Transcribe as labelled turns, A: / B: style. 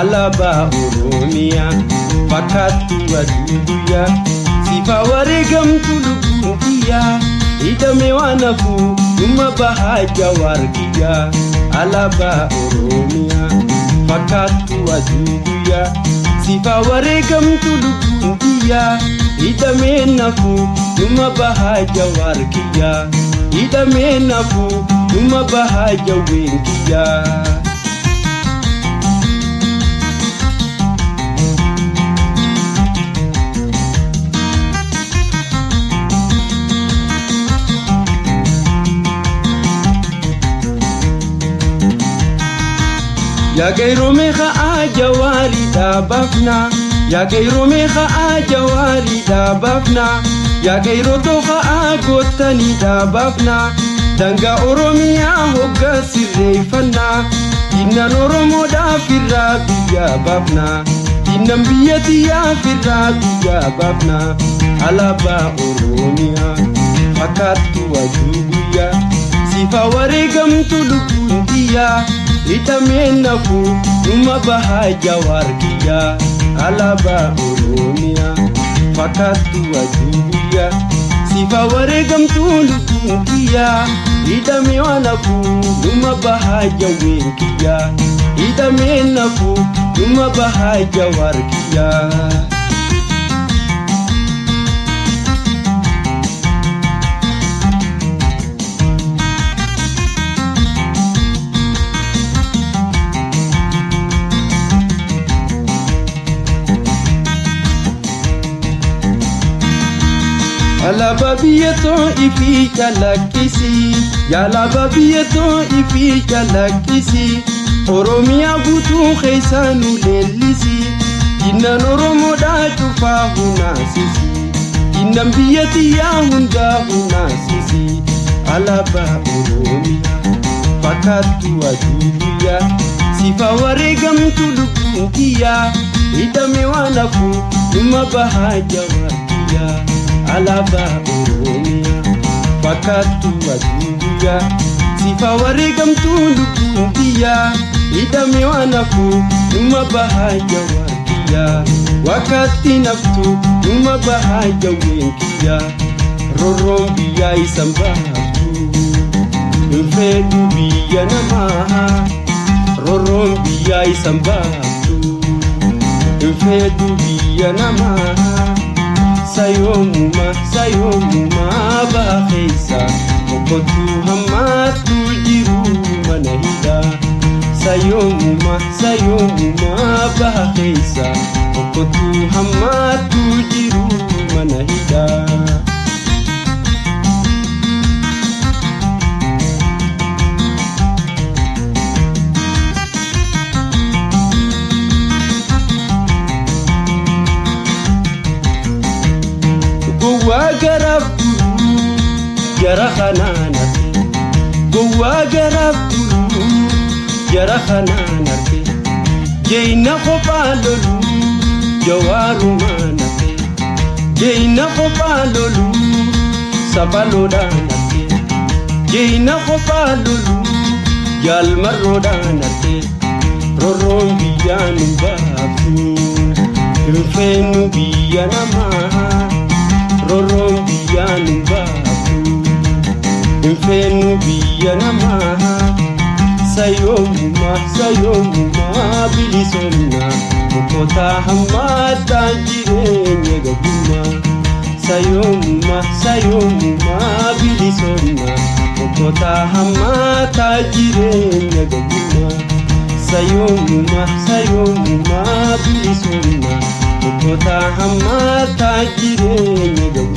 A: Alaabaa Oromiyaa fakkaattuu aduu guyyaa sifa wareegamtu lubbuun kiyyaa hidhamee waan hafuu dhuma bahaa Jawaar kiyyaa. Alaabaa Oromiyaa fakkaattuu aduu guyyaa sifa wareegamtu lubbuun kiyyaa hidhamee hafuu dhuma bahaa Jawaar kiyyaa. Hidhamee hafuu dhuma bahaa Jawween kiyyaa. Ya gairo meha Jawari da bafna, ya gairo meha Jawari da bafna, ya gairo toha gotani da bafna, danga Oromiyaa hogga sirreeffanna, innan Oromoo da firra biyya bafna, innan biyyatiyyaa firra biyya bafna. Alaabaa Oromiyaa fakkaattuu aduu guyyaa sifa wareegamtu lubbuun kiyyaa hidhamee hafuu dhuma bahaa Jawaar kiyyaa. Alaabaa Oromiyaa fakkaattuu aduu guyyaa sifa wareegamtu lubbuun kiyyaa hidhamee hafuu dhuma bahaa Jawween kiyyaa. Hidhamee hafuu dhuma bahaa Jawaar kiyyaa. Alaabaa biyyatoo ifi calaqqisi, alaabaa biyyatoo ifi calaqqisi, Oromiyaa guutuu keessaa nu leellisi, innan Oromoodhaa cufaa hunaasisi, innan biyyatiyyaa hundaa hunaasisi. Alaabaa Oromiyaa fakkaattuu aduu guyyaa sifa wareegamtu lubbuun kiyyaa hidhamee waan hafuu dhuma bahaa Jawaar kiyyaa. Alaabaa Oromiyaa fakkaattuu aduu guyyaa sifa wareegamtu lubbuun kiyyaa hidhamee waan hafuu dhuma bahaa Jawaar kiyyaa. Wakkaatti naftu dhuma bahaa Jawween kiyyaa. Roorroon biyyaa isan baaftu hin fedhu biyya namaa. Roorroon biyyaa isan baaftu hin fedhu biyya namaa. Sayomuma baheessa okotu hamatu jiru mana hidhaa. Sayomuma baheessa okotu hamatu jiru mana hidhaa. Gowwaa garaaf guruu jara kanaan arge, gowwaa garaaf guruu jara kanaan arge, jeeyna kophaa loluu Jawaarumaan arge, jeeyna kophaa loluu sabaloodhaan arge, jeeyna kophaa loluu jaalmarroodhaan arge. Roorroon biyyaa nu baaftu hin feennu biyya namaa. Roorroon biyyaa nu baaftu hin feennu biyya namaa. Sayomuma bilisoomna boqotaa hammaataa jireenya gabummaa. Sayomuma bilisoomna boqotaa hammaataa jireenya gabummaa. Sayomuma bilisoomna boqotaa hammaataa jireenya gabummaa.